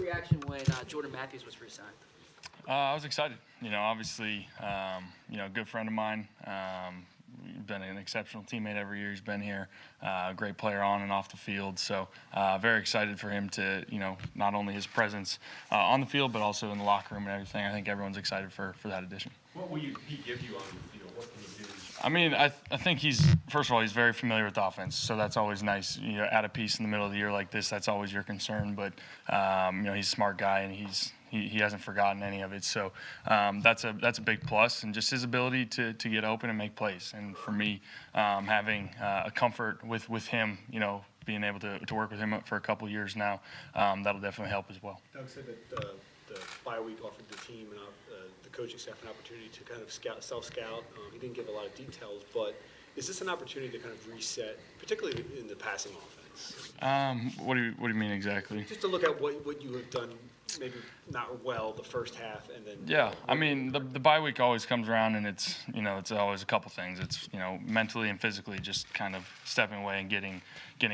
reaction when Jordan Matthews was re-signed? I was excited. Obviously, a good friend of mine. Been an exceptional teammate every year he's been here. Great player on and off the field. So very excited for him to, not only his presence on the field, but also in the locker room and everything. I think everyone's excited for that addition. What will he give you on the field? What can he do? I mean, I think first of all, he's very familiar with the offense, so that's always nice. Add a piece in the middle of the year like this, that's always your concern. But he's a smart guy, and he hasn't forgotten any of it. So that's a big plus, and just his ability to get open and make plays. And for me, having a comfort with him, being able to work with him for a couple years now, that'll definitely help as well. Doug said that the bye week offered the team and the coaching staff an opportunity to kind of self-scout. He didn't give a lot of details, but is this an opportunity to kind of reset, particularly in the passing offense? What do you mean exactly? Just to look at what you have done, maybe not well the first half, and then. Yeah, I mean the bye week always comes around, and it's always a couple things. It's mentally and physically just kind of stepping away and getting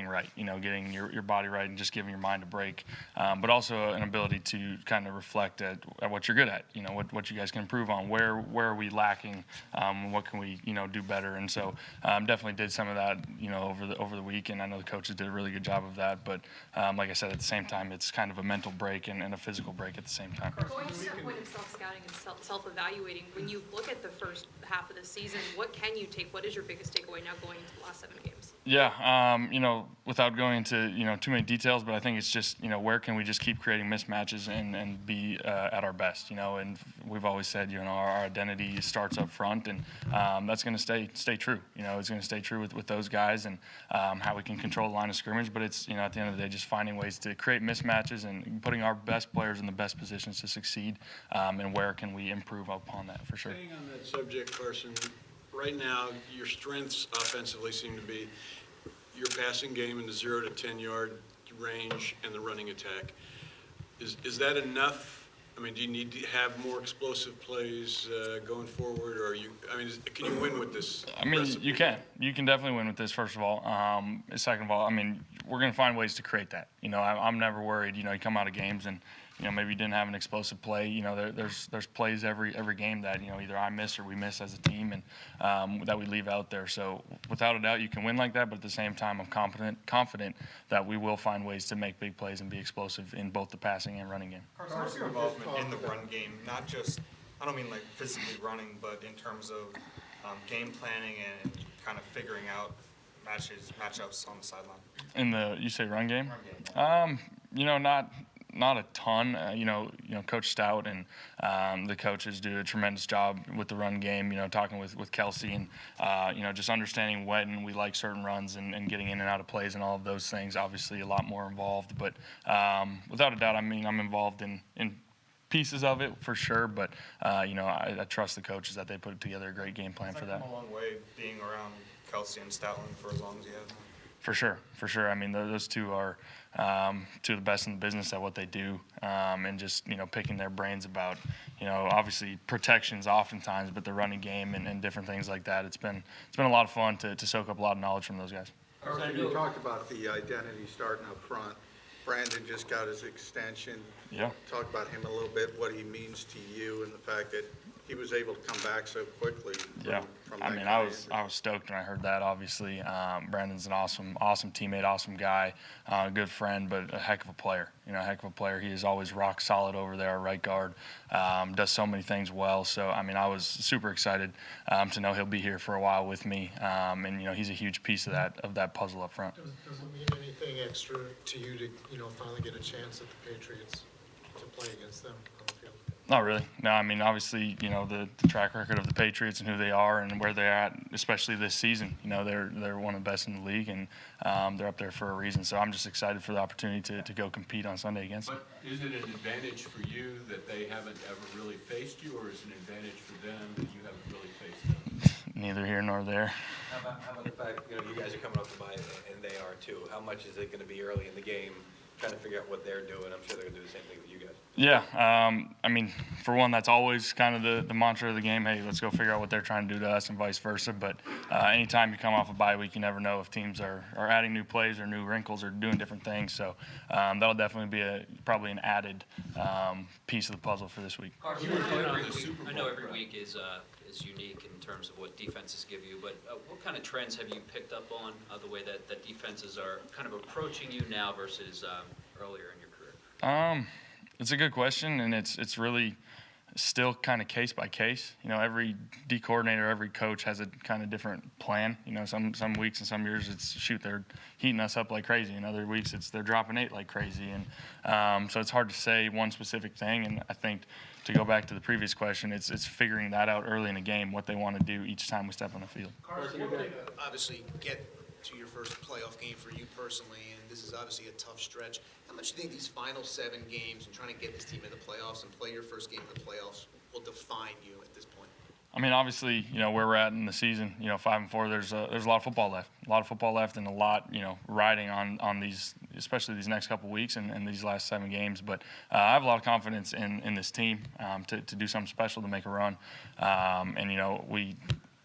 right. Getting your body right and just giving your mind a break, but also an ability to kind of reflect at what you're good at. What you guys can improve on. Where are we lacking? What can we do better? And so definitely did some of that over the week, and I know the coaches did a really good job of that. But like I said, at the same time, it's kind of a mental break and a physical break at the same time. Going to that point of self-scouting and self-evaluating, when you look at the first half of the season, what can you take? What is your biggest takeaway now going into the last 7 games? Yeah, without going into too many details, but I think it's just where can we just keep creating mismatches and be at our best. And we've always said our identity starts up front, and that's going to stay true. It's going to stay true with those guys and how we can control the line of scrimmage. But it's at the end of the day just finding ways to create mismatches and putting our best players in the best positions to succeed. And where can we improve upon that for sure. Staying on that subject, Carson, right now your strengths offensively seem to be your passing game in the 0 to 10 yard range and the running attack. Is that enough? I mean, do you need to have more explosive plays going forward, or can you win with this? I mean, you can. You can definitely win with this. First of all, second of all, I mean, we're going to find ways to create that. I'm never worried. You come out of games and maybe you didn't have an explosive play. There's plays every game that either I miss or we miss as a team, and that we leave out there. So without a doubt, you can win like that. But at the same time, I'm confident that we will find ways to make big plays and be explosive in both the passing and running game. Carson, what's your involvement in the run game? Not just, I don't mean like physically running, but in terms of game planning and kind of figuring out matchups on the sideline. You say run game? Run game. Not a ton. Coach Stout and the coaches do a tremendous job with the run game. Talking with Kelsey and just understanding when we like certain runs and getting in and out of plays and all of those things. Obviously, a lot more involved, but without a doubt, I'm involved in pieces of it for sure. But I trust the coaches that they put together a great game plan for that. Come a long way being around Kelsey and Stoutland for as long as you have. For sure. I mean, those two are two of the best in the business at what they do, and just picking their brains about obviously protections oftentimes, but the running game and different things like that. It's been a lot of fun to soak up a lot of knowledge from those guys. You talked about the identity starting up front. Brandon just got his extension. Yeah. Talk about him a little bit, what he means to you, and the fact that he was able to come back so quickly. I was stoked when I heard that. Obviously, Brandon's an awesome teammate, awesome guy, good friend, but a heck of a player. He is always rock solid over there, right guard. Does so many things well. So I was super excited to know he'll be here for a while with me, and he's a huge piece of that puzzle up front. Does it mean anything extra to you to finally get a chance at the Patriots to play against them on the field? Not really. No, obviously, the track record of the Patriots and who they are and where they're at, especially this season. They're one of the best in the league, and they're up there for a reason. So I'm just excited for the opportunity to go compete on Sunday against them. But is it an advantage for you that they haven't ever really faced you, or is it an advantage for them that you haven't really faced them? Neither here nor there. How about the fact you guys are coming off the bye and they are too? How much is it going to be early in the game trying to figure out what they're doing. I'm sure they're going to do the same thing with you guys. Yeah, I mean, for one, that's always kind of the mantra of the game. Hey, let's go figure out what they're trying to do to us and vice versa. But anytime you come off a bye week, you never know if teams are adding new plays or new wrinkles or doing different things. So that'll definitely be probably an added piece of the puzzle for this week. Carson, I know every week is unique in terms of what defenses give you, but what kind of trends have you picked up on the way that defenses are kind of approaching you now versus earlier in your career? It's a good question, and it's really still kind of case by case. You know, every D coordinator, every coach has a kind of different plan. You know, some weeks and some years it's they're heating us up like crazy, and other weeks they're dropping 8 like crazy, and so it's hard to say one specific thing. And I think to go back to the previous question, it's figuring that out early in the game, what they want to do each time we step on the field. Carson, obviously get to your first playoff game for you personally, and this is obviously a tough stretch. How much do you think these final 7 games and trying to get this team in the playoffs and play your first game in the playoffs will define you at this point? I mean, obviously, you know, where we're at in the season, you know, 5-4, there's a lot of football left, and a lot, you know, riding on these, especially these next couple weeks and these last 7 games. But I have a lot of confidence in this team to do something special to make a run. And, you know,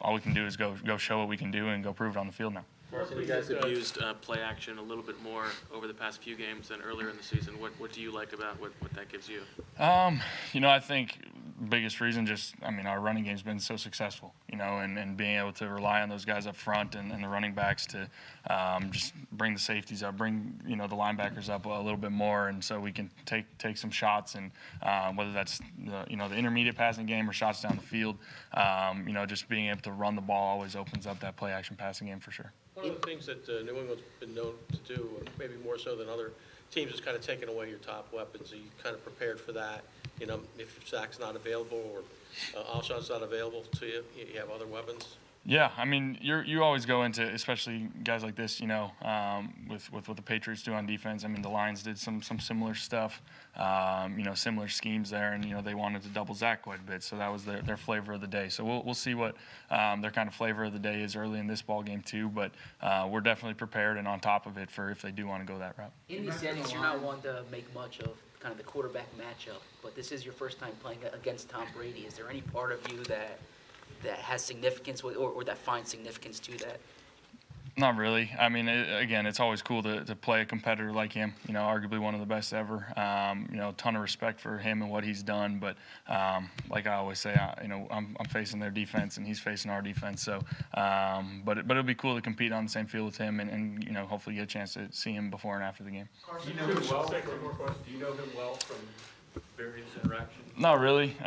all we can do is go show what we can do and go prove it on the field now. Carson, you guys have used play action a little bit more over the past few games than earlier in the season. What do you like about what that gives you? You know, I think biggest reason our running game's been so successful, you know, and being able to rely on those guys up front and the running backs to just bring the safeties up, bring, you know, the linebackers up a little bit more, and so we can take some shots, and whether that's the intermediate passing game or shots down the field, you know, just being able to run the ball always opens up that play action passing game for sure. One of the things that New England's been known to do, maybe more so than other teams, is kind of taking away your top weapons. Are you kind of prepared for that? You know, if Zach's not available or Alshon's not available to you, you have other weapons? Yeah, I mean, you always go into, especially guys like this, you know, with what the Patriots do on defense. I mean, the Lions did some similar stuff, you know, similar schemes there, and, you know, they wanted to double Zach quite a bit, so that was their flavor of the day. So we'll see what their kind of flavor of the day is early in this ball game too, but we're definitely prepared and on top of it for if they do want to go that route. In these settings, you're not one to make much of kind of the quarterback matchup, but this is your first time playing against Tom Brady. Is there any part of you that has significance or that finds significance to that? Not really. I mean, again, it's always cool to play a competitor like him, you know, arguably one of the best ever. You know, a ton of respect for him and what he's done. But like I always say, you know, I'm facing their defense and he's facing our defense. So, but it'll be cool to compete on the same field with him and you know, hopefully get a chance to see him before and after the game. Do you know him well from various interactions? Not really.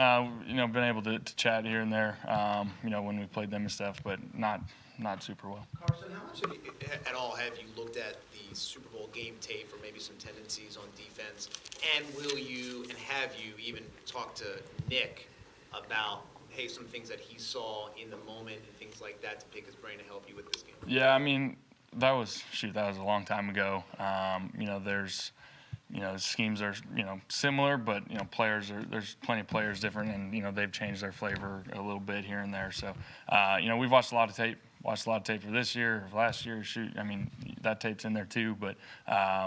You know, been able to chat here and there, you know, when we played them and stuff, but not super well. Carson, how much at all have you looked at the Super Bowl game tape for maybe some tendencies on defense? And will you and have you even talked to Nick about, hey, some things that he saw in the moment and things like that to pick his brain to help you with this game? Yeah, I mean, that was a long time ago. You know, you know, schemes are, you know, similar, but, you know, there's plenty of players different, and, you know, they've changed their flavor a little bit here and there. So, you know, we've watched a lot of tape for this year, or last year. Shoot, I mean, that tape's in there too, but,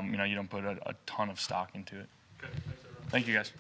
you know, you don't put a ton of stock into it. Okay, thanks, everyone. Thank you, guys.